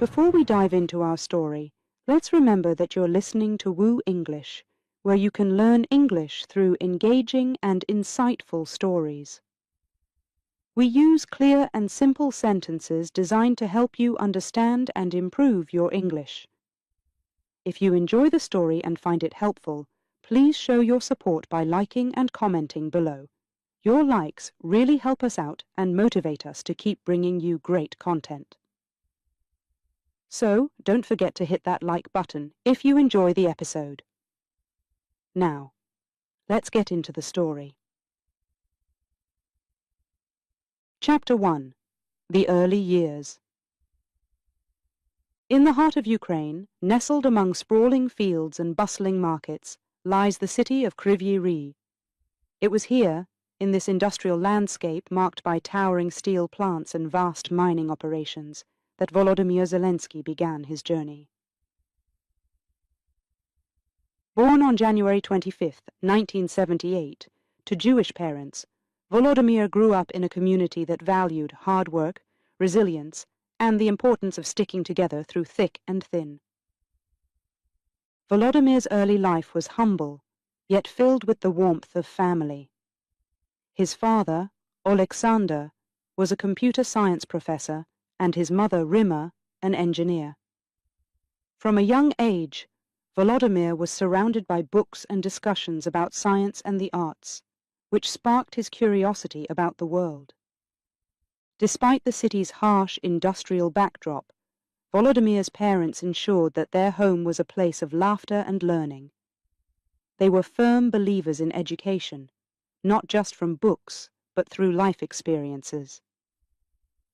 Before we dive into our story, let's remember that you're listening to Woo English, where you can learn English through engaging and insightful stories. We use clear and simple sentences designed to help you understand and improve your English. If you enjoy the story and find it helpful, please show your support by liking and commenting below. Your likes really help us out and motivate us to keep bringing you great content. So, don't forget to hit that like button if you enjoy the episode. Now, let's get into the story. Chapter 1. The Early Years. In the heart of Ukraine, nestled among sprawling fields and bustling markets, lies the city of Kryvyi Rih. It was here, in this industrial landscape marked by towering steel plants and vast mining operations, that Volodymyr Zelensky began his journey. Born on January 25, 1978, to Jewish parents, Volodymyr grew up in a community that valued hard work, resilience, and the importance of sticking together through thick and thin. Volodymyr's early life was humble, yet filled with the warmth of family. His father, Oleksandr, was a computer science professor, and his mother, Rima, an engineer. From a young age, Volodymyr was surrounded by books and discussions about science and the arts, which sparked his curiosity about the world. Despite the city's harsh industrial backdrop, Volodymyr's parents ensured that their home was a place of laughter and learning. They were firm believers in education, not just from books, but through life experiences.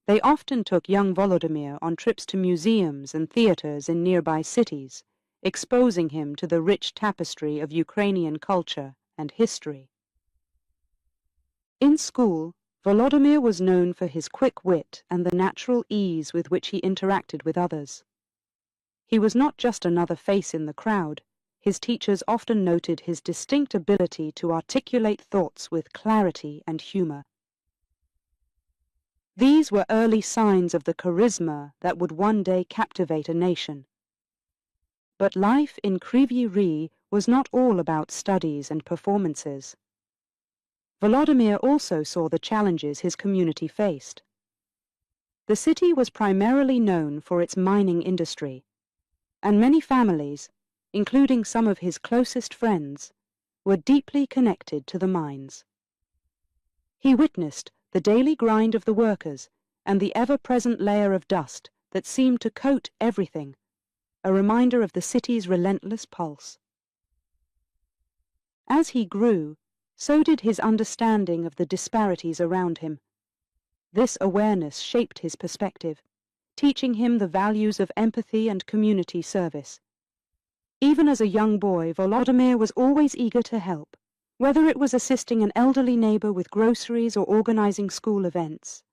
They often took young Volodymyr on trips to museums and theaters in nearby cities, exposing him to the rich tapestry of Ukrainian culture and history. In school, Volodymyr was known for his quick wit and the natural ease with which he interacted with others. He was not just another face in the crowd. His teachers often noted his distinct ability to articulate thoughts with clarity and humor. These were early signs of the charisma that would one day captivate a nation. But life in Kryvyi Rih was not all about studies and performances. Volodymyr also saw the challenges his community faced. The city was primarily known for its mining industry, and many families, including some of his closest friends, were deeply connected to the mines. He witnessed the daily grind of the workers and the ever-present layer of dust that seemed to coat everything, a reminder of the city's relentless pulse. As he grew, so did his understanding of the disparities around him. This awareness shaped his perspective, teaching him the values of empathy and community service. Even as a young boy, Volodymyr was always eager to help, whether it was assisting an elderly neighbor with groceries or organizing school events.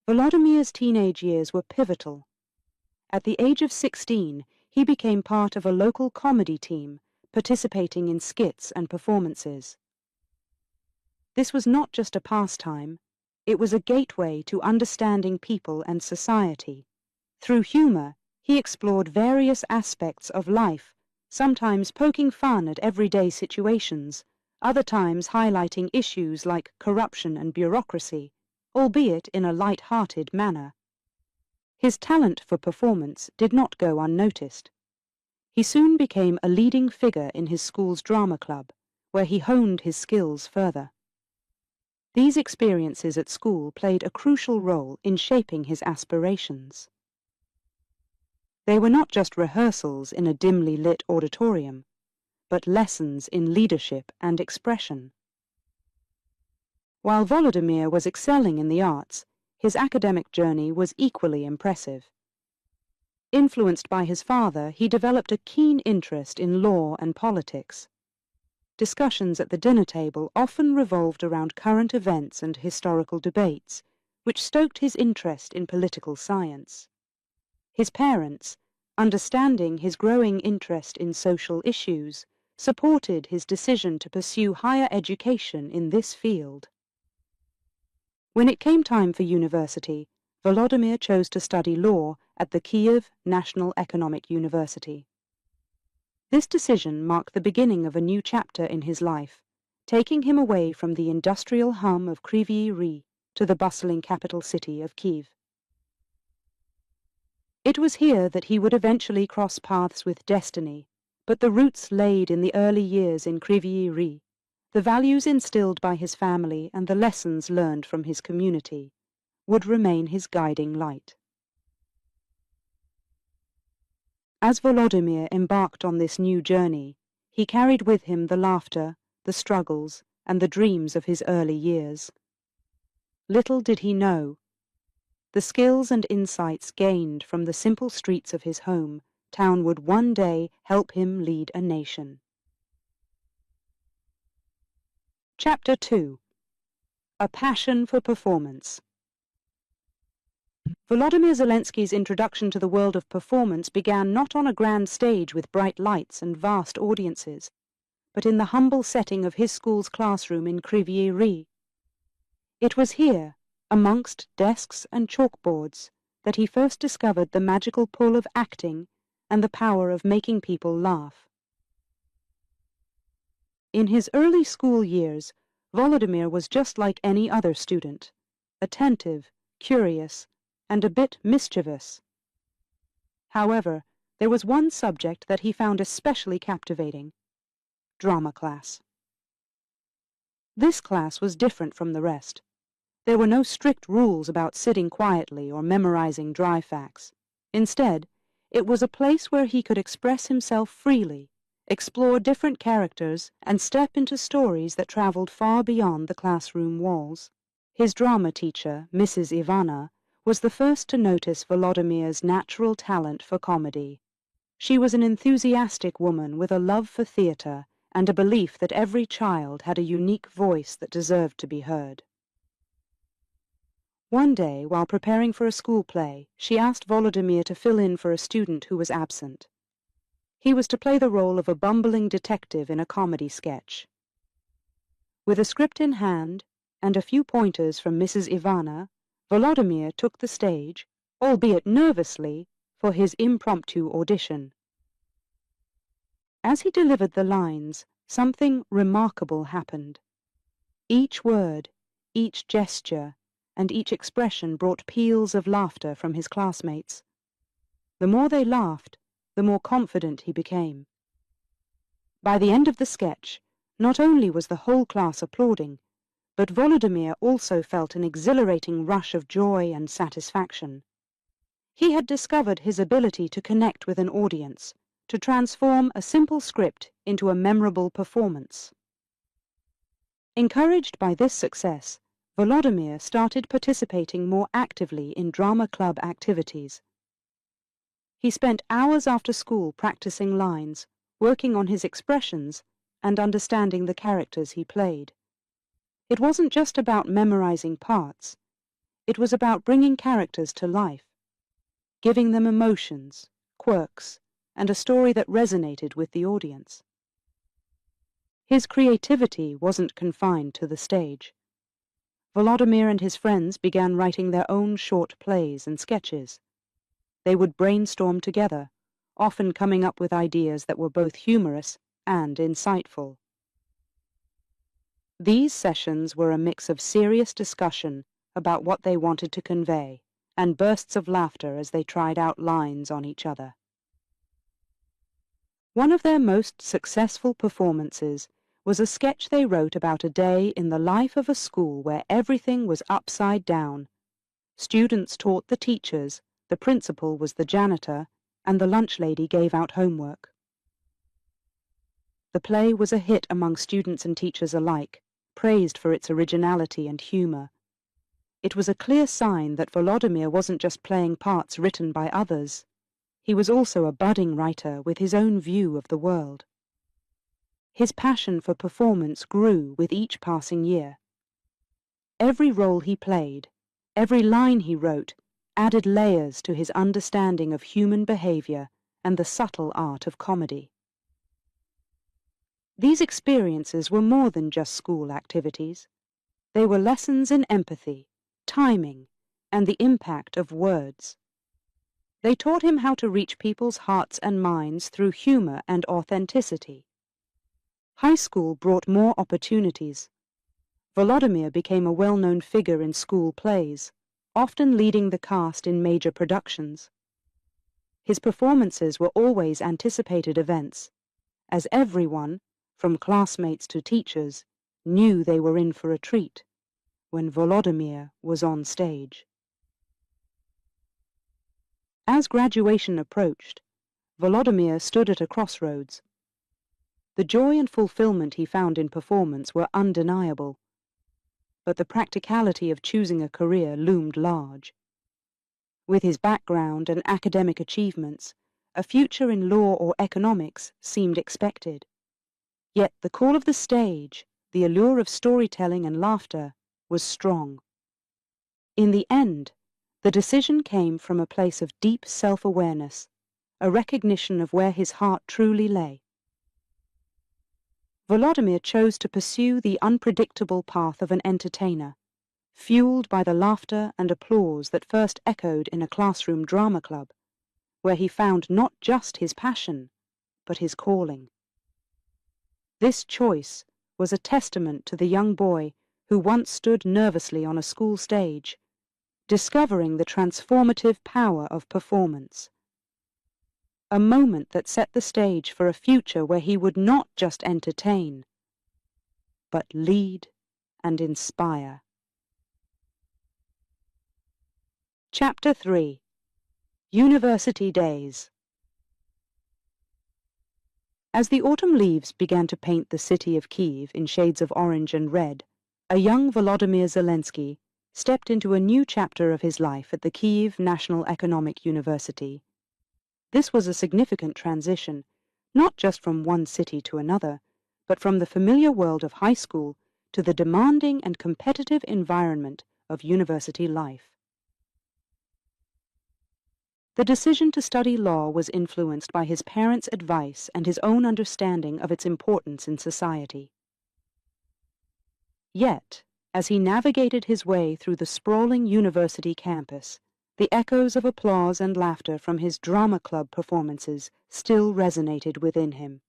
Volodymyr's teenage years were pivotal. At the age of 16, he became part of a local comedy team, participating in skits and performances. This was not just a pastime, it was a gateway to understanding people and society. Through humor, he explored various aspects of life, sometimes poking fun at everyday situations, other times highlighting issues like corruption and bureaucracy, albeit in a light-hearted manner. His talent for performance did not go unnoticed. He soon became a leading figure in his school's drama club, where he honed his skills further. These experiences at school played a crucial role in shaping his aspirations. They were not just rehearsals in a dimly lit auditorium, but lessons in leadership and expression. While Volodymyr was excelling in the arts, his academic journey was equally impressive. Influenced by his father, he developed a keen interest in law and politics. Discussions at the dinner table often revolved around current events and historical debates, which stoked his interest in political science. His parents, understanding his growing interest in social issues, supported his decision to pursue higher education in this field. When it came time for university, Volodymyr chose to study law at the Kiev National Economic University. This decision marked the beginning of a new chapter in his life, taking him away from the industrial hum of Kryvyi Rih to the bustling capital city of Kiev. It was here that he would eventually cross paths with destiny, but the roots laid in the early years in Kryvyi Rih, the values instilled by his family and the lessons learned from his community, would remain his guiding light. As Volodymyr embarked on this new journey, he carried with him the laughter, the struggles, and the dreams of his early years. Little did he know, the skills and insights gained from the simple streets of his home town would one day help him lead a nation. Chapter 2. A Passion for Performance. Volodymyr Zelensky's introduction to the world of performance began not on a grand stage with bright lights and vast audiences, but in the humble setting of his school's classroom in Kryvyi Rih. It was here, amongst desks and chalkboards, that he first discovered the magical pull of acting and the power of making people laugh. In his early school years, Volodymyr was just like any other student, attentive, curious, and a bit mischievous. However, there was one subject that he found especially captivating: drama class. This class was different from the rest. There were no strict rules about sitting quietly or memorizing dry facts. Instead, it was a place where he could express himself freely, explore different characters, and step into stories that traveled far beyond the classroom walls. His drama teacher, Mrs. Ivana, was the first to notice Volodymyr's natural talent for comedy. She was an enthusiastic woman with a love for theatre and a belief that every child had a unique voice that deserved to be heard. One day, while preparing for a school play, she asked Volodymyr to fill in for a student who was absent. He was to play the role of a bumbling detective in a comedy sketch. With a script in hand and a few pointers from Mrs. Ivana, Volodymyr took the stage, albeit nervously, for his impromptu audition. As he delivered the lines, something remarkable happened. Each word, each gesture, and each expression brought peals of laughter from his classmates. The more they laughed, the more confident he became. By the end of the sketch, not only was the whole class applauding, but Volodymyr also felt an exhilarating rush of joy and satisfaction. He had discovered his ability to connect with an audience, to transform a simple script into a memorable performance. Encouraged by this success, Volodymyr started participating more actively in drama club activities. He spent hours after school practicing lines, working on his expressions, and understanding the characters he played. It wasn't just about memorizing parts. It was about bringing characters to life, giving them emotions, quirks, and a story that resonated with the audience. His creativity wasn't confined to the stage. Volodymyr and his friends began writing their own short plays and sketches. They would brainstorm together, often coming up with ideas that were both humorous and insightful. These sessions were a mix of serious discussion about what they wanted to convey, and bursts of laughter as they tried out lines on each other. One of their most successful performances was a sketch they wrote about a day in the life of a school where everything was upside down. Students taught the teachers, the principal was the janitor, and the lunch lady gave out homework. The play was a hit among students and teachers alike, praised for its originality and humor. It was a clear sign that Volodymyr wasn't just playing parts written by others. He was also a budding writer with his own view of the world. His passion for performance grew with each passing year. Every role he played, every line he wrote, added layers to his understanding of human behavior and the subtle art of comedy. These experiences were more than just school activities. They were lessons in empathy, timing, and the impact of words. They taught him how to reach people's hearts and minds through humor and authenticity. High school brought more opportunities. Volodymyr became a well-known figure in school plays, often leading the cast in major productions. His performances were always anticipated events, as everyone, from classmates to teachers, knew they were in for a treat when Volodymyr was on stage. As graduation approached, Volodymyr stood at a crossroads. The joy and fulfillment he found in performance were undeniable, but the practicality of choosing a career loomed large. With his background and academic achievements, a future in law or economics seemed expected. Yet the call of the stage, the allure of storytelling and laughter, was strong. In the end, the decision came from a place of deep self-awareness, a recognition of where his heart truly lay. Volodymyr chose to pursue the unpredictable path of an entertainer, fueled by the laughter and applause that first echoed in a classroom drama club, where he found not just his passion, but his calling. This choice was a testament to the young boy who once stood nervously on a school stage, discovering the transformative power of performance. A moment that set the stage for a future where he would not just entertain, but lead and inspire. Chapter 3. University Days. As the autumn leaves began to paint the city of Kiev in shades of orange and red, a young Volodymyr Zelensky stepped into a new chapter of his life at the Kiev National Economic University. This was a significant transition, not just from one city to another, but from the familiar world of high school to the demanding and competitive environment of university life. The decision to study law was influenced by his parents' advice and his own understanding of its importance in society. Yet, as he navigated his way through the sprawling university campus, the echoes of applause and laughter from his drama club performances still resonated within him.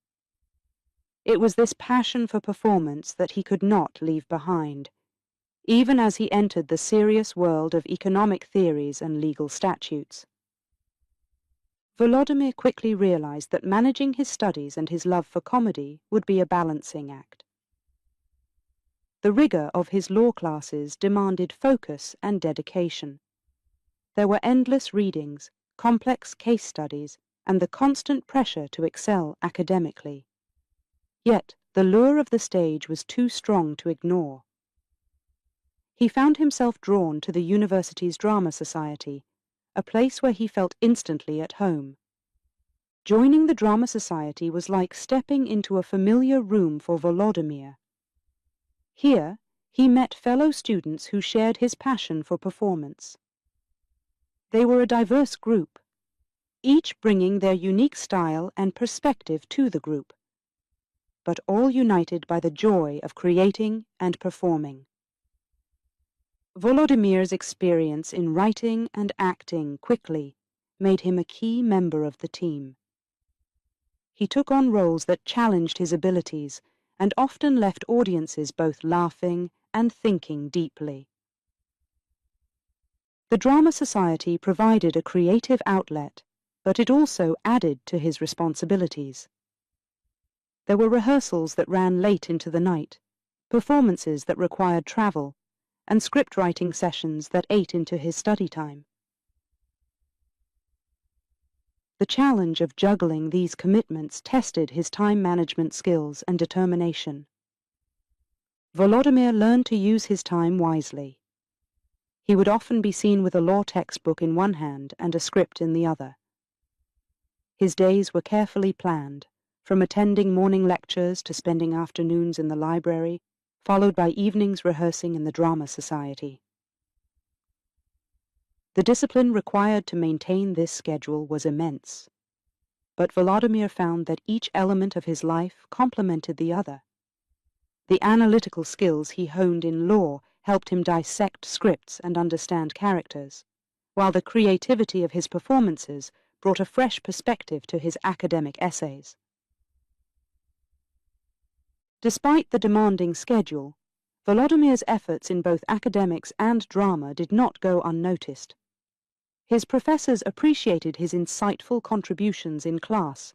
It was this passion for performance that he could not leave behind, even as he entered the serious world of economic theories and legal statutes. Volodymyr quickly realized that managing his studies and his love for comedy would be a balancing act. The rigor of his law classes demanded focus and dedication. There were endless readings, complex case studies, and the constant pressure to excel academically. Yet the lure of the stage was too strong to ignore. He found himself drawn to the university's drama society, a place where he felt instantly at home. Joining the drama society was like stepping into a familiar room for Volodymyr. Here, he met fellow students who shared his passion for performance. They were a diverse group, each bringing their unique style and perspective to the group, but all united by the joy of creating and performing. Volodymyr's experience in writing and acting quickly made him a key member of the team. He took on roles that challenged his abilities and often left audiences both laughing and thinking deeply. The Drama Society provided a creative outlet, but it also added to his responsibilities. There were rehearsals that ran late into the night, performances that required travel, and script-writing sessions that ate into his study time. The challenge of juggling these commitments tested his time management skills and determination. Volodymyr learned to use his time wisely. He would often be seen with a law textbook in one hand and a script in the other. His days were carefully planned, from attending morning lectures to spending afternoons in the library, followed by evenings rehearsing in the Drama Society. The discipline required to maintain this schedule was immense, but Volodymyr found that each element of his life complemented the other. The analytical skills he honed in law helped him dissect scripts and understand characters, while the creativity of his performances brought a fresh perspective to his academic essays. Despite the demanding schedule, Volodymyr's efforts in both academics and drama did not go unnoticed. His professors appreciated his insightful contributions in class,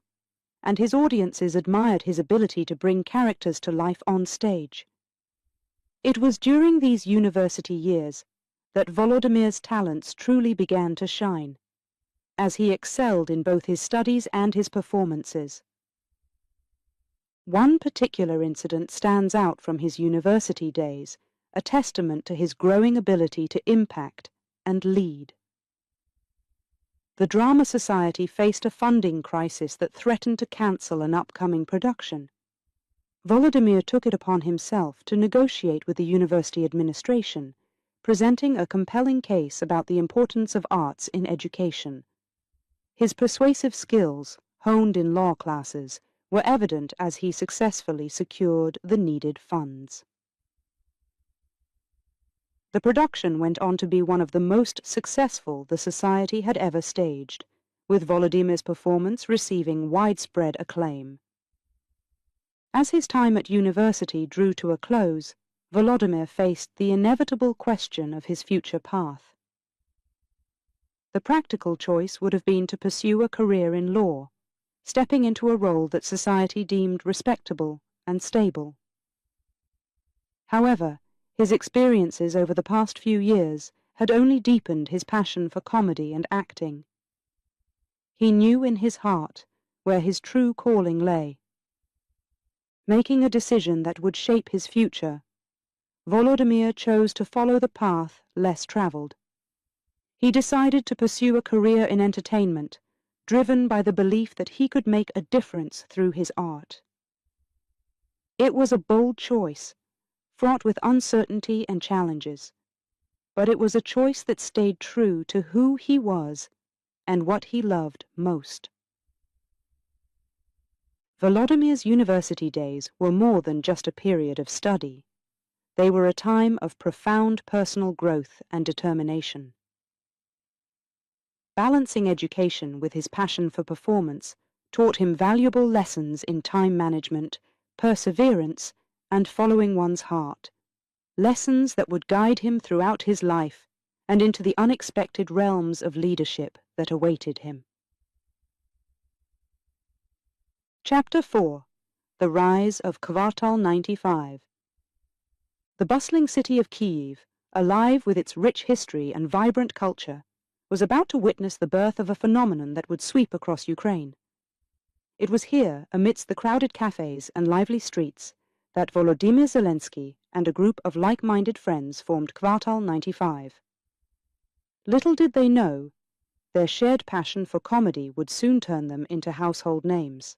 and his audiences admired his ability to bring characters to life on stage. It was during these university years that Volodymyr's talents truly began to shine, as he excelled in both his studies and his performances. One particular incident stands out from his university days, a testament to his growing ability to impact and lead. The Drama Society faced a funding crisis that threatened to cancel an upcoming production. Volodymyr took it upon himself to negotiate with the university administration, presenting a compelling case about the importance of arts in education. His persuasive skills, honed in law classes, were evident as he successfully secured the needed funds. The production went on to be one of the most successful the Society had ever staged, with Volodymyr's performance receiving widespread acclaim. As his time at university drew to a close, Volodymyr faced the inevitable question of his future path. The practical choice would have been to pursue a career in law, stepping into a role that society deemed respectable and stable. However, his experiences over the past few years had only deepened his passion for comedy and acting. He knew in his heart where his true calling lay. Making a decision that would shape his future, Volodymyr chose to follow the path less traveled. He decided to pursue a career in entertainment, driven by the belief that he could make a difference through his art. It was a bold choice, fraught with uncertainty and challenges, but it was a choice that stayed true to who he was and what he loved most. Volodymyr's university days were more than just a period of study. They were a time of profound personal growth and determination. Balancing education with his passion for performance taught him valuable lessons in time management, perseverance, and following one's heart, lessons that would guide him throughout his life and into the unexpected realms of leadership that awaited him. Chapter 4. The Rise of Kvartal 95. The bustling city of Kyiv, alive with its rich history and vibrant culture, was about to witness the birth of a phenomenon that would sweep across Ukraine. It was here, amidst the crowded cafes and lively streets, that Volodymyr Zelensky and a group of like-minded friends formed Kvartal 95. Little did they know, their shared passion for comedy would soon turn them into household names.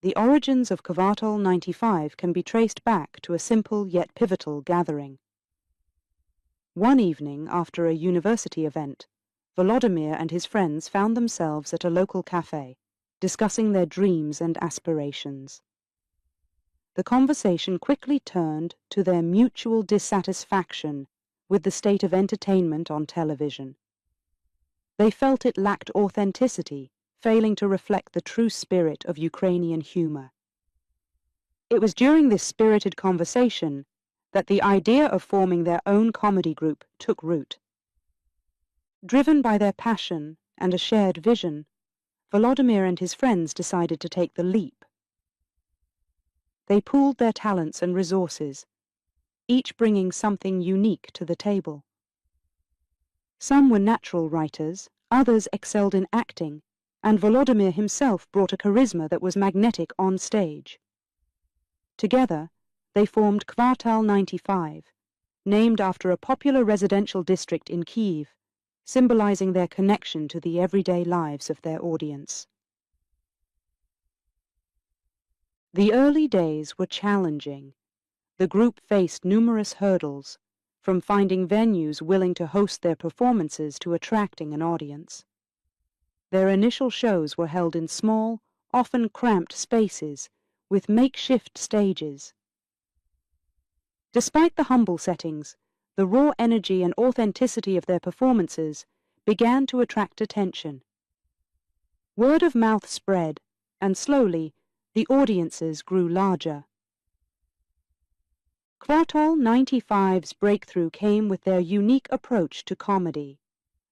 The origins of Kvartal 95 can be traced back to a simple yet pivotal gathering. One evening after a university event, Volodymyr and his friends found themselves at a local cafe, discussing their dreams and aspirations. The conversation quickly turned to their mutual dissatisfaction with the state of entertainment on television. They felt it lacked authenticity, failing to reflect the true spirit of Ukrainian humor. It was during this spirited conversation that the idea of forming their own comedy group took root. Driven by their passion and a shared vision, Volodymyr and his friends decided to take the leap. They pooled their talents and resources, each bringing something unique to the table. Some were natural writers, others excelled in acting, and Volodymyr himself brought a charisma that was magnetic on stage. Together, they formed Kvartal 95, named after a popular residential district in Kyiv, symbolizing their connection to the everyday lives of their audience. The early days were challenging. The group faced numerous hurdles, from finding venues willing to host their performances to attracting an audience. Their initial shows were held in small, often cramped spaces, with makeshift stages. Despite the humble settings, the raw energy and authenticity of their performances began to attract attention. Word of mouth spread, and slowly the audiences grew larger. Kvartal 95's breakthrough came with their unique approach to comedy.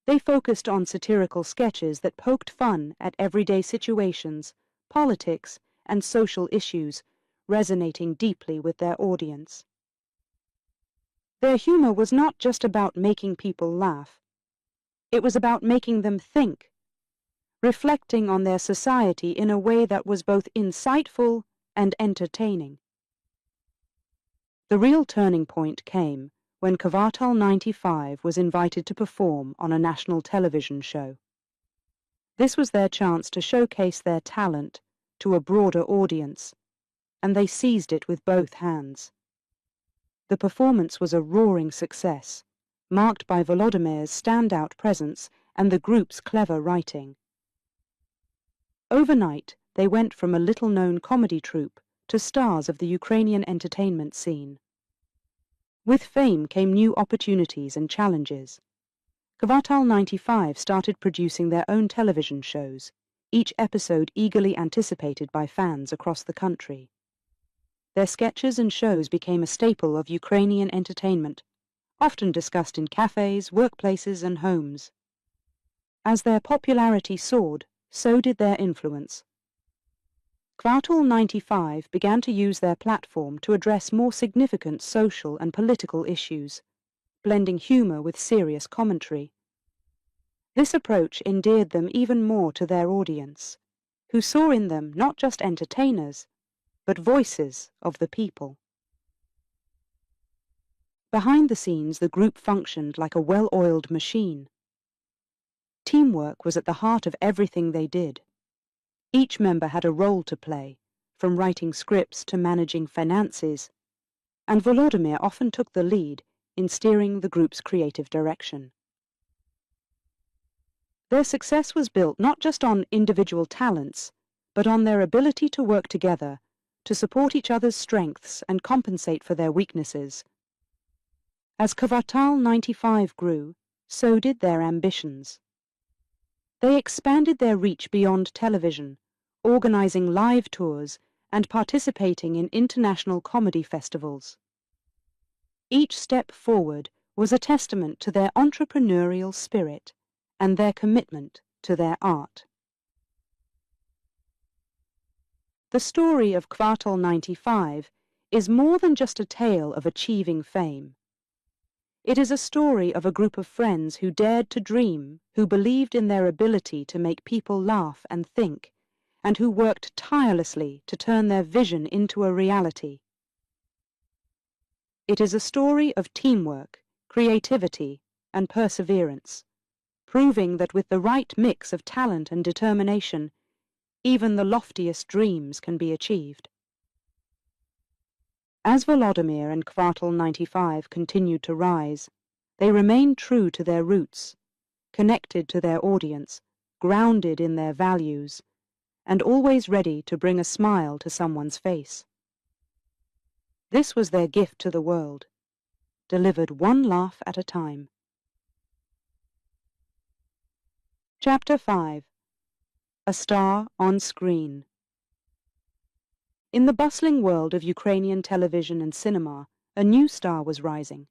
They focused on satirical sketches that poked fun at everyday situations, politics, and social issues, resonating deeply with their audience. Their humor was not just about making people laugh. It was about making them think, reflecting on their society in a way that was both insightful and entertaining. The real turning point came when Kvartal 95 was invited to perform on a national television show. This was their chance to showcase their talent to a broader audience, and they seized it with both hands. The performance was a roaring success, marked by Volodymir's standout presence and the group's clever writing. Overnight, they went from a little-known comedy troupe to stars of the Ukrainian entertainment scene. With fame came new opportunities and challenges. Kvartal 95 started producing their own television shows, each episode eagerly anticipated by fans across the country. Their sketches and shows became a staple of Ukrainian entertainment, often discussed in cafes, workplaces, and homes. As their popularity soared, so did their influence. Kvartal 95 began to use their platform to address more significant social and political issues, blending humor with serious commentary. This approach endeared them even more to their audience, who saw in them not just entertainers, but voices of the people. Behind the scenes, the group functioned like a well-oiled machine. Teamwork was at the heart of everything they did. Each member had a role to play, from writing scripts to managing finances, and Volodymyr often took the lead in steering the group's creative direction. Their success was built not just on individual talents, but on their ability to work together, to support each other's strengths and compensate for their weaknesses. As Kvartal 95 grew, so did their ambitions. They expanded their reach beyond television, organizing live tours and participating in international comedy festivals. Each step forward was a testament to their entrepreneurial spirit and their commitment to their art. The story of Kvartal 95 is more than just a tale of achieving fame. It is a story of a group of friends who dared to dream, who believed in their ability to make people laugh and think, and who worked tirelessly to turn their vision into a reality. It is a story of teamwork, creativity, and perseverance, proving that with the right mix of talent and determination, even the loftiest dreams can be achieved. As Volodymyr and Kvartal 95 continued to rise, they remained true to their roots, connected to their audience, grounded in their values, and always ready to bring a smile to someone's face. This was their gift to the world, delivered one laugh at a time. Chapter 5. A Star on Screen. In the bustling world of Ukrainian television and cinema, a new star was rising.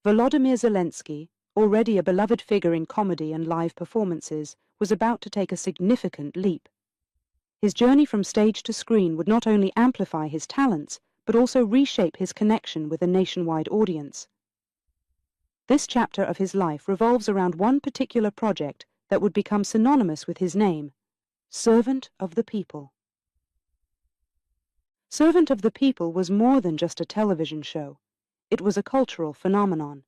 Volodymyr Zelensky, already a beloved figure in comedy and live performances, was about to take a significant leap. His journey from stage to screen would not only amplify his talents, but also reshape his connection with a nationwide audience. This chapter of his life revolves around one particular project that would become synonymous with his name, Servant of the People. Servant of the People was more than just a television show. It was a cultural phenomenon.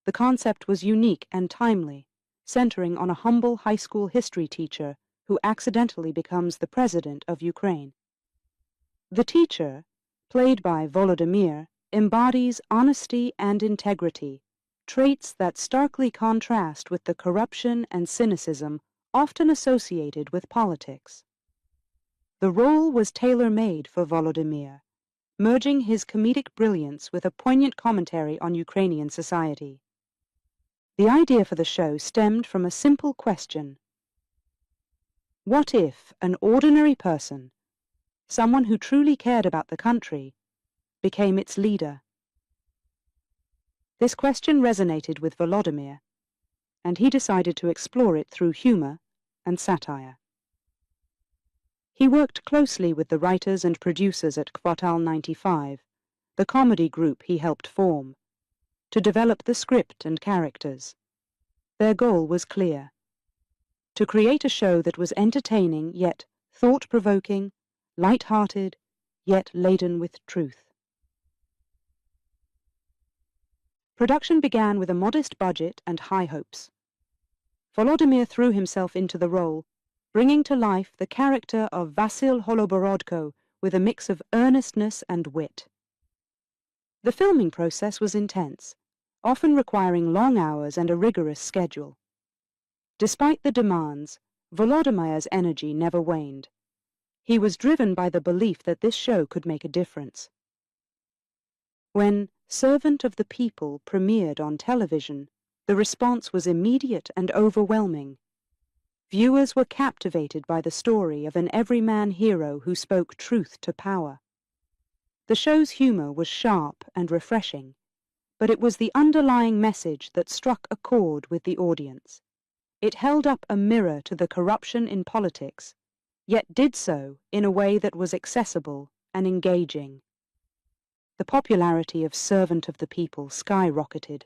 The concept was unique and timely, centering on a humble high school history teacher who accidentally becomes the president of Ukraine. The teacher, played by Volodymyr, embodies honesty and integrity, traits that starkly contrast with the corruption and cynicism often associated with politics. The role was tailor-made for Volodymyr, merging his comedic brilliance with a poignant commentary on Ukrainian society. The idea for the show stemmed from a simple question. What if an ordinary person, someone who truly cared about the country, became its leader? This question resonated with Volodymyr, and he decided to explore it through humor and satire. He worked closely with the writers and producers at Kvartal 95, the comedy group he helped form, to develop the script and characters. Their goal was clear: to create a show that was entertaining yet thought-provoking, light-hearted yet laden with truth. Production began with a modest budget and high hopes. Volodymyr threw himself into the role, bringing to life the character of Vasil Holoborodko with a mix of earnestness and wit. The filming process was intense, often requiring long hours and a rigorous schedule. Despite the demands, Volodymyr's energy never waned. He was driven by the belief that this show could make a difference. When Servant of the People premiered on television, the response was immediate and overwhelming. Viewers were captivated by the story of an everyman hero who spoke truth to power. The show's humor was sharp and refreshing, but it was the underlying message that struck a chord with the audience. It held up a mirror to the corruption in politics, yet did so in a way that was accessible and engaging. The popularity of Servant of the People skyrocketed,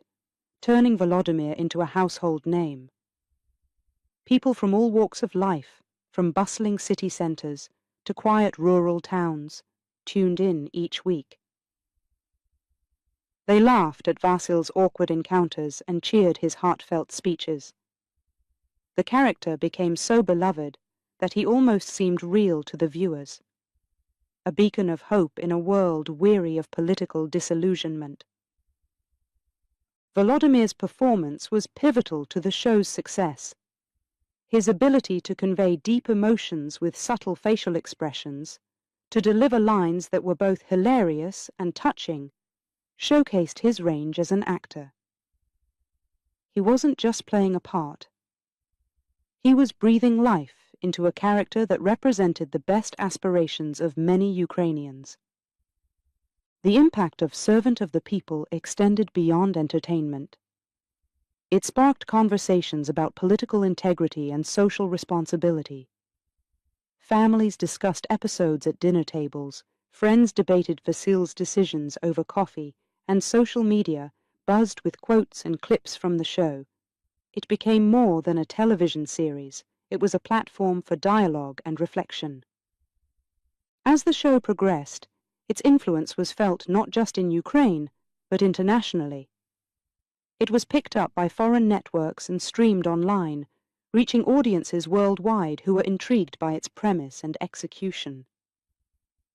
turning Volodymyr into a household name. People from all walks of life, from bustling city centers to quiet rural towns, tuned in each week. They laughed at Vasil's awkward encounters and cheered his heartfelt speeches. The character became so beloved that he almost seemed real to the viewers, a beacon of hope in a world weary of political disillusionment. Volodymyr's performance was pivotal to the show's success. His ability to convey deep emotions with subtle facial expressions, to deliver lines that were both hilarious and touching, showcased his range as an actor. He wasn't just playing a part. He was breathing life into a character that represented the best aspirations of many Ukrainians. The impact of Servant of the People extended beyond entertainment. It sparked conversations about political integrity and social responsibility. Families discussed episodes at dinner tables, friends debated Vasil's decisions over coffee, and social media buzzed with quotes and clips from the show. It became more than a television series. It was a platform for dialogue and reflection. As the show progressed, its influence was felt not just in Ukraine, but internationally. It was picked up by foreign networks and streamed online, reaching audiences worldwide who were intrigued by its premise and execution.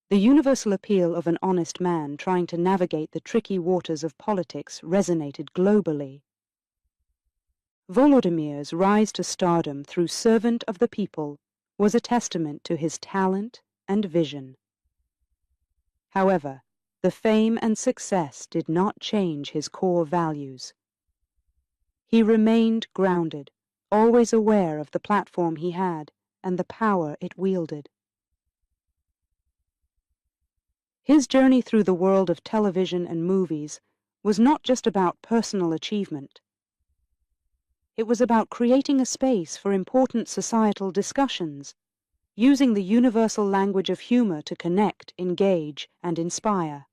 The universal appeal of an honest man trying to navigate the tricky waters of politics resonated globally. Volodymyr's rise to stardom through Servant of the People was a testament to his talent and vision. However, the fame and success did not change his core values. He remained grounded, always aware of the platform he had and the power it wielded. His journey through the world of television and movies was not just about personal achievement. It was about creating a space for important societal discussions, using the universal language of humor to connect, engage, and inspire.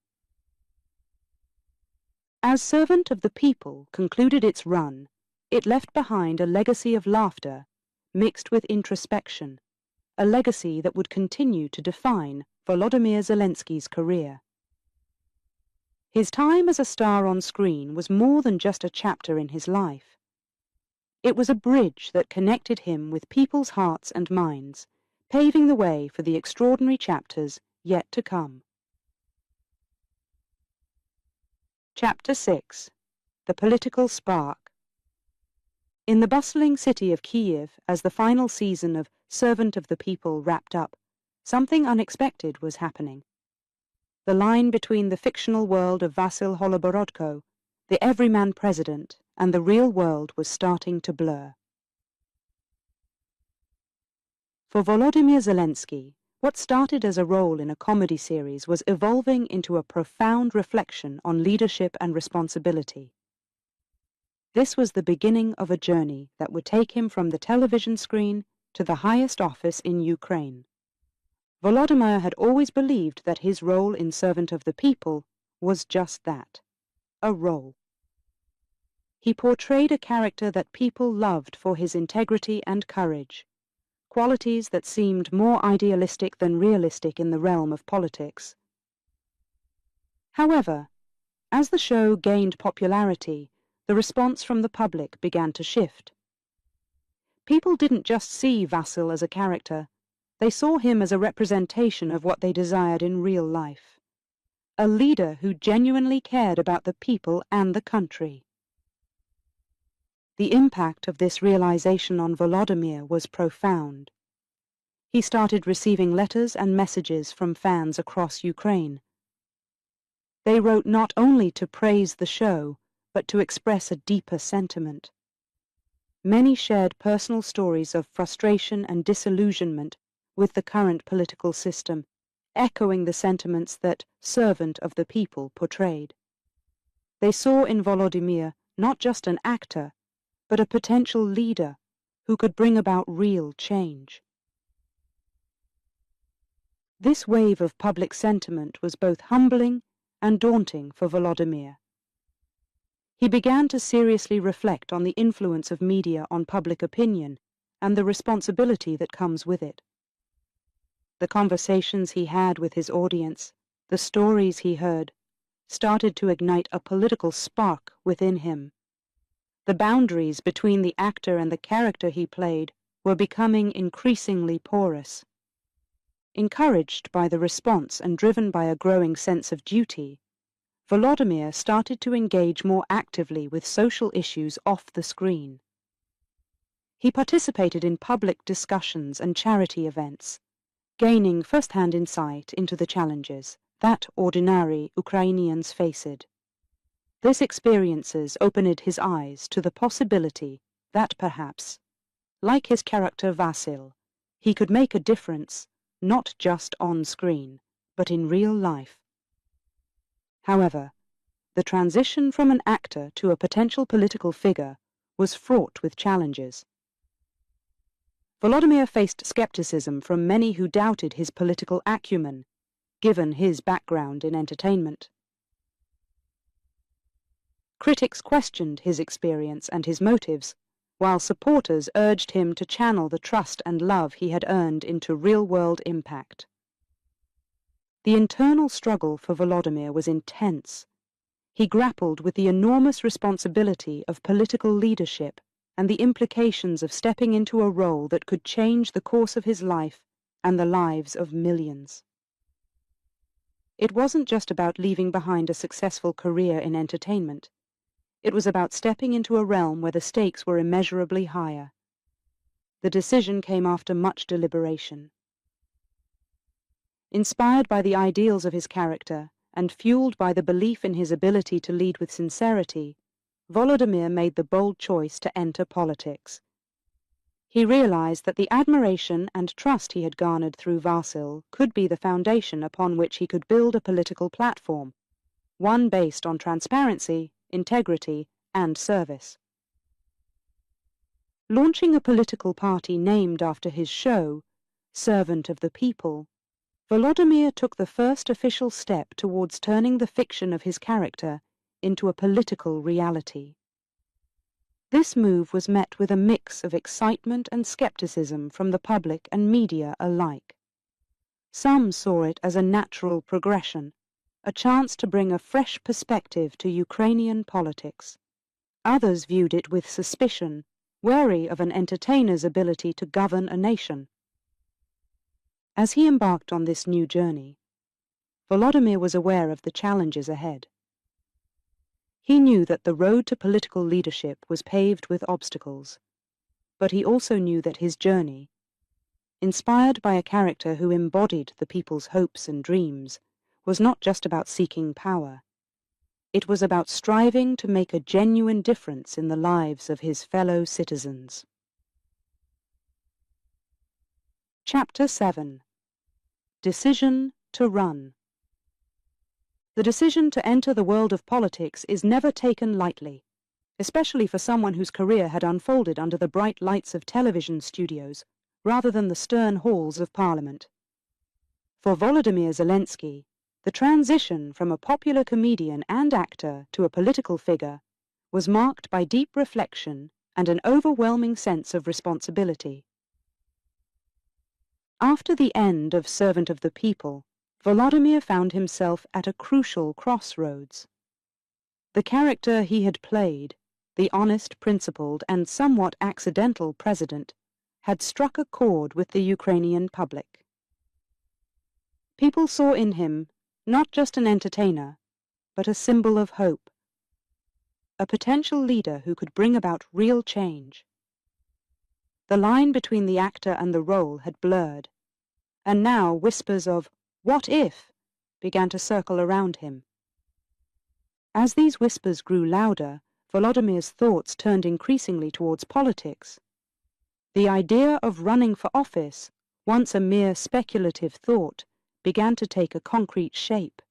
As Servant of the People concluded its run, it left behind a legacy of laughter mixed with introspection, a legacy that would continue to define Volodymyr Zelensky's career. His time as a star on screen was more than just a chapter in his life. It was a bridge that connected him with people's hearts and minds, paving the way for the extraordinary chapters yet to come. Chapter 6. The Political Spark. In the bustling city of Kyiv, as the final season of Servant of the People wrapped up, something unexpected was happening. the line between the fictional world of Vasil Holoborodko, the everyman president, and the real world was starting to blur. For Volodymyr Zelensky, what started as a role in a comedy series was evolving into a profound reflection on leadership and responsibility. This was the beginning of a journey that would take him from the television screen to the highest office in Ukraine. Volodymyr had always believed that his role in Servant of the People was just that, a role. He portrayed a character that people loved for his integrity and courage, qualities that seemed more idealistic than realistic in the realm of politics. However, as the show gained popularity, the response from the public began to shift. People didn't just see Vasil as a character, they saw him as a representation of what they desired in real life. A leader who genuinely cared about the people and the country. The impact of this realization on Volodymyr was profound. He started receiving letters and messages from fans across Ukraine. They wrote not only to praise the show, but to express a deeper sentiment. Many shared personal stories of frustration and disillusionment with the current political system, echoing the sentiments that Servant of the People portrayed. They saw in Volodymyr not just an actor, but a potential leader who could bring about real change. This wave of public sentiment was both humbling and daunting for Volodymyr. He began to seriously reflect on the influence of media on public opinion and the responsibility that comes with it. The conversations he had with his audience, the stories he heard, started to ignite a political spark within him. The boundaries between the actor and the character he played were becoming increasingly porous. Encouraged by the response and driven by a growing sense of duty, Volodymyr started to engage more actively with social issues off the screen. He participated in public discussions and charity events, gaining first-hand insight into the challenges that ordinary Ukrainians faced. These experiences opened his eyes to the possibility that perhaps, like his character Vasil, he could make a difference not just on screen, but in real life. However, the transition from an actor to a potential political figure was fraught with challenges. Volodymyr faced skepticism from many who doubted his political acumen, given his background in entertainment. Critics questioned his experience and his motives, while supporters urged him to channel the trust and love he had earned into real-world impact. The internal struggle for Volodymyr was intense. He grappled with the enormous responsibility of political leadership and the implications of stepping into a role that could change the course of his life and the lives of millions. It wasn't just about leaving behind a successful career in entertainment. It was about stepping into a realm where the stakes were immeasurably higher. The decision came after much deliberation. Inspired by the ideals of his character and fueled by the belief in his ability to lead with sincerity, Volodymyr made the bold choice to enter politics. He realized that the admiration and trust he had garnered through Vasil could be the foundation upon which he could build a political platform, one based on transparency, integrity, and service. Launching a political party named after his show, Servant of the People, Volodymyr took the first official step towards turning the fiction of his character into a political reality. This move was met with a mix of excitement and skepticism from the public and media alike. Some saw it as a natural progression, a chance to bring a fresh perspective to Ukrainian politics. Others viewed it with suspicion, wary of an entertainer's ability to govern a nation. As he embarked on this new journey, Volodymyr was aware of the challenges ahead. He knew that the road to political leadership was paved with obstacles, but he also knew that his journey, inspired by a character who embodied the people's hopes and dreams, was not just about seeking power. It was about striving to make a genuine difference in the lives of his fellow citizens. Chapter 7. Decision to Run. The decision to enter the world of politics is never taken lightly, especially for someone whose career had unfolded under the bright lights of television studios rather than the stern halls of Parliament. For Volodymyr Zelensky, the transition from a popular comedian and actor to a political figure was marked by deep reflection and an overwhelming sense of responsibility. After the end of Servant of the People, Volodymyr found himself at a crucial crossroads. The character he had played, the honest, principled, and somewhat accidental president, had struck a chord with the Ukrainian public. People saw in him not just an entertainer, but a symbol of hope, a potential leader who could bring about real change. The line between the actor and the role had blurred, and now whispers of "what if" began to circle around him. As these whispers grew louder, Volodymyr's thoughts turned increasingly towards politics. The idea of running for office, once a mere speculative thought, began to take a concrete shape.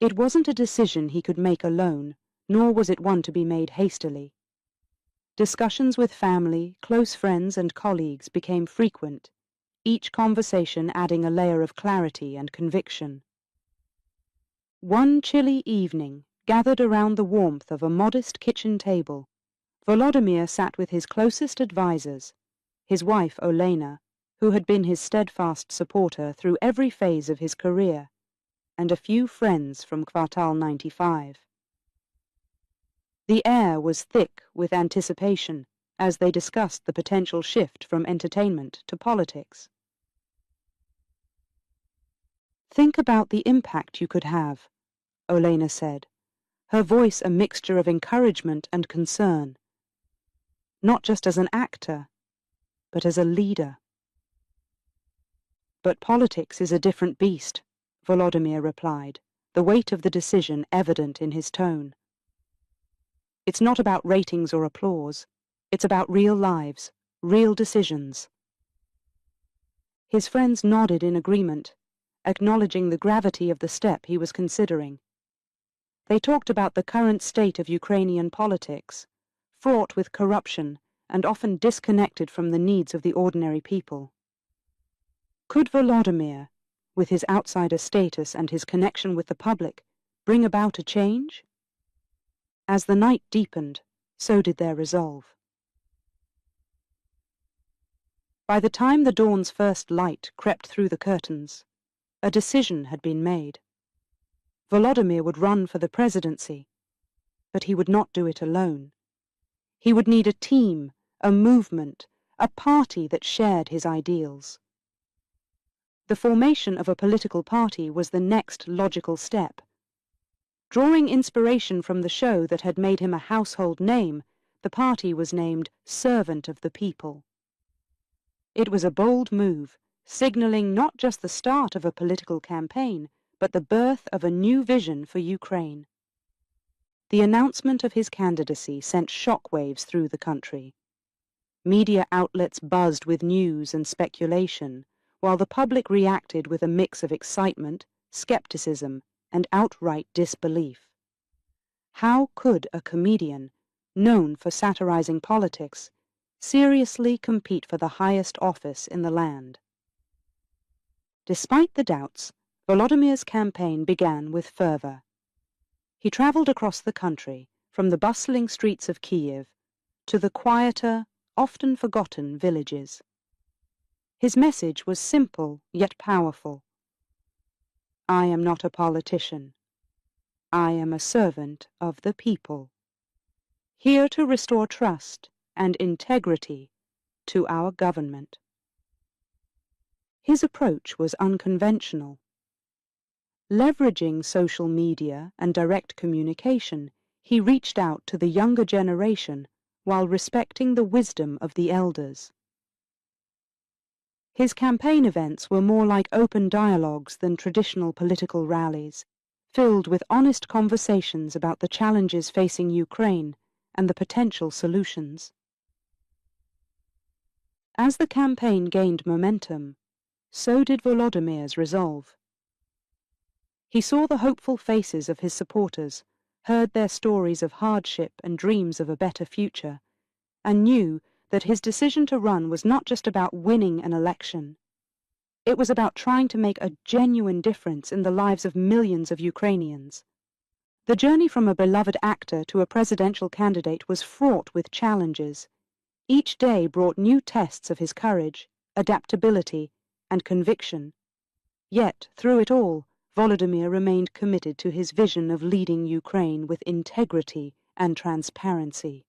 It wasn't a decision he could make alone, nor was it one to be made hastily. Discussions with family, close friends, and colleagues became frequent, each conversation adding a layer of clarity and conviction. One chilly evening, gathered around the warmth of a modest kitchen table, Volodymyr sat with his closest advisers, his wife Olena, who had been his steadfast supporter through every phase of his career, and a few friends from Kvartal 95. The air was thick with anticipation as they discussed the potential shift from entertainment to politics. "Think about the impact you could have," Olena said, her voice a mixture of encouragement and concern. "Not just as an actor, but as a leader." "But politics is a different beast," Volodymyr replied, the weight of the decision evident in his tone. "It's not about ratings or applause. It's about real lives, real decisions." His friends nodded in agreement, acknowledging the gravity of the step he was considering. They talked about the current state of Ukrainian politics, fraught with corruption and often disconnected from the needs of the ordinary people. Could Volodymyr, with his outsider status and his connection with the public, bring about a change? As the night deepened, so did their resolve. By the time the dawn's first light crept through the curtains, a decision had been made. Volodymyr would run for the presidency, but he would not do it alone. He would need a team, a movement, a party that shared his ideals. The formation of a political party was the next logical step. Drawing inspiration from the show that had made him a household name, the party was named Servant of the People. It was a bold move, signaling not just the start of a political campaign, but the birth of a new vision for Ukraine. The announcement of his candidacy sent shockwaves through the country. Media outlets buzzed with news and speculation, while the public reacted with a mix of excitement, skepticism, and outright disbelief. How could a comedian, known for satirizing politics, seriously compete for the highest office in the land? Despite the doubts, Volodymyr's campaign began with fervor. He traveled across the country, from the bustling streets of Kiev to the quieter, often forgotten villages. His message was simple yet powerful. I am not a politician. I am a servant of the people, here to restore trust and integrity to our government. His approach was unconventional. Leveraging social media and direct communication, he reached out to the younger generation while respecting the wisdom of the elders. His campaign events were more like open dialogues than traditional political rallies, filled with honest conversations about the challenges facing Ukraine and the potential solutions. As the campaign gained momentum, so did Volodymyr's resolve. He saw the hopeful faces of his supporters, heard their stories of hardship and dreams of a better future, and knew that his decision to run was not just about winning an election. It was about trying to make a genuine difference in the lives of millions of Ukrainians. The journey from a beloved actor to a presidential candidate was fraught with challenges. Each day brought new tests of his courage, adaptability, and conviction. Yet, through it all, Volodymyr remained committed to his vision of leading Ukraine with integrity and transparency.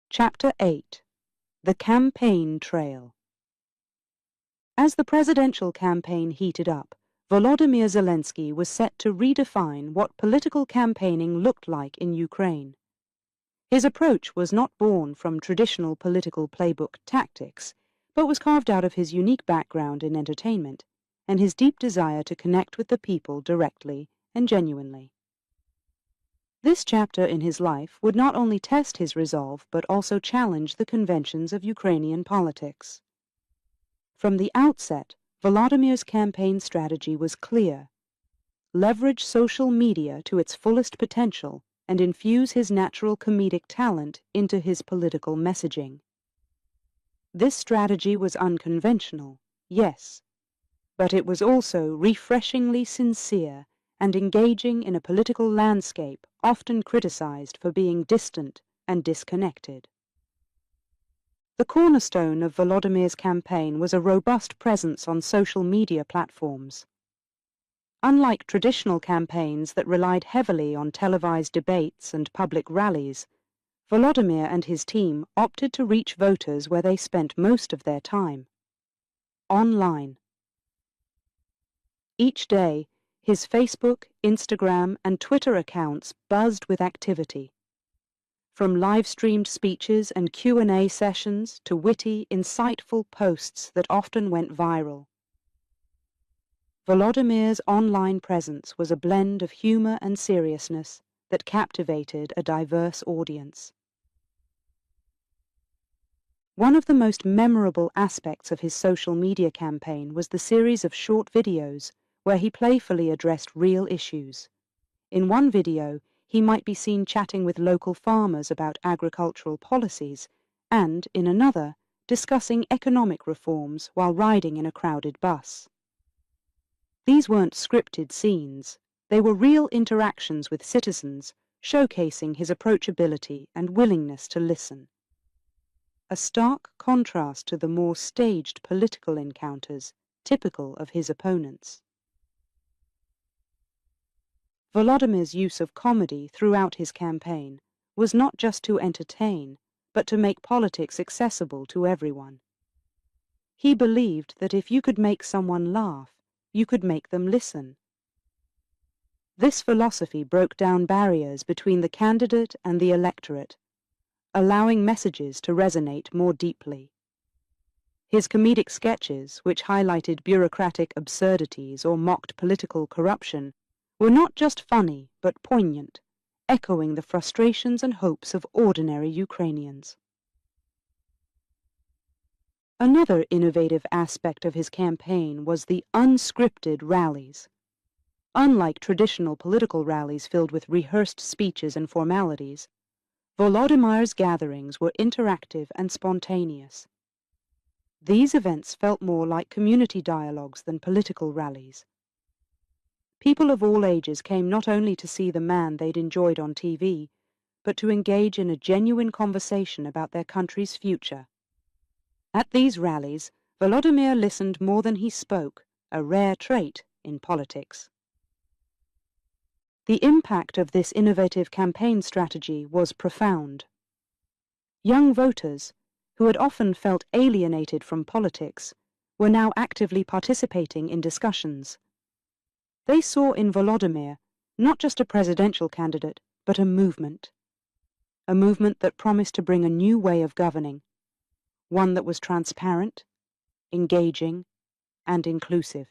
Chapter 8. The Campaign Trail. As the presidential campaign heated up, Volodymyr Zelensky was set to redefine what political campaigning looked like in Ukraine. His approach was not born from traditional political playbook tactics, but was carved out of his unique background in entertainment and his deep desire to connect with the people directly and genuinely. This chapter in his life would not only test his resolve but also challenge the conventions of Ukrainian politics. From the outset, Volodymyr's campaign strategy was clear: leverage social media to its fullest potential and infuse his natural comedic talent into his political messaging. This strategy was unconventional, yes, but it was also refreshingly sincere and engaging in a political landscape often criticized for being distant and disconnected. The cornerstone of Volodymyr's campaign was a robust presence on social media platforms. Unlike traditional campaigns that relied heavily on televised debates and public rallies, Volodymyr and his team opted to reach voters where they spent most of their time: online. Each day, his Facebook, Instagram, and Twitter accounts buzzed with activity. From live-streamed speeches and Q&A sessions to witty, insightful posts that often went viral. Volodymyr's online presence was a blend of humor and seriousness that captivated a diverse audience. One of the most memorable aspects of his social media campaign was the series of short videos where he playfully addressed real issues. In one video, he might be seen chatting with local farmers about agricultural policies, and, in another, discussing economic reforms while riding in a crowded bus. These weren't scripted scenes. They were real interactions with citizens, showcasing his approachability and willingness to listen. A stark contrast to the more staged political encounters typical of his opponents. Volodymyr's use of comedy throughout his campaign was not just to entertain, but to make politics accessible to everyone. He believed that if you could make someone laugh, you could make them listen. This philosophy broke down barriers between the candidate and the electorate, allowing messages to resonate more deeply. His comedic sketches, which highlighted bureaucratic absurdities or mocked political corruption, were not just funny but poignant, echoing the frustrations and hopes of ordinary Ukrainians. Another innovative aspect of his campaign was the unscripted rallies. Unlike traditional political rallies filled with rehearsed speeches and formalities, Volodymyr's gatherings were interactive and spontaneous. These events felt more like community dialogues than political rallies. People of all ages came not only to see the man they'd enjoyed on TV, but to engage in a genuine conversation about their country's future. At these rallies, Volodymyr listened more than he spoke, a rare trait in politics. The impact of this innovative campaign strategy was profound. Young voters, who had often felt alienated from politics, were now actively participating in discussions. They saw in Volodymyr not just a presidential candidate, but a movement that promised to bring a new way of governing, one that was transparent, engaging, and inclusive.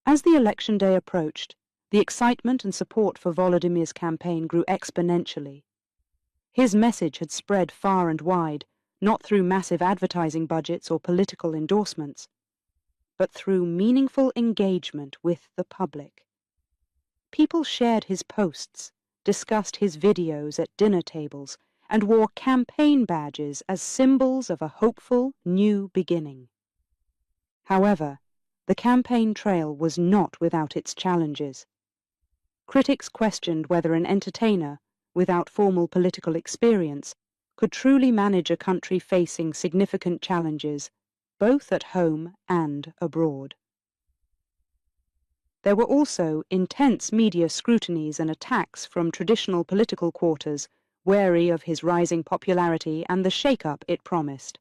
As the election day approached, the excitement and support for Volodymyr's campaign grew exponentially. His message had spread far and wide, not through massive advertising budgets or political endorsements, but through meaningful engagement with the public. People shared his posts, discussed his videos at dinner tables, and wore campaign badges as symbols of a hopeful new beginning. However, the campaign trail was not without its challenges. Critics questioned whether an entertainer, without formal political experience, could truly manage a country facing significant challenges, both at home and abroad. There were also intense media scrutinies and attacks from traditional political quarters, wary of his rising popularity and the shake-up it promised.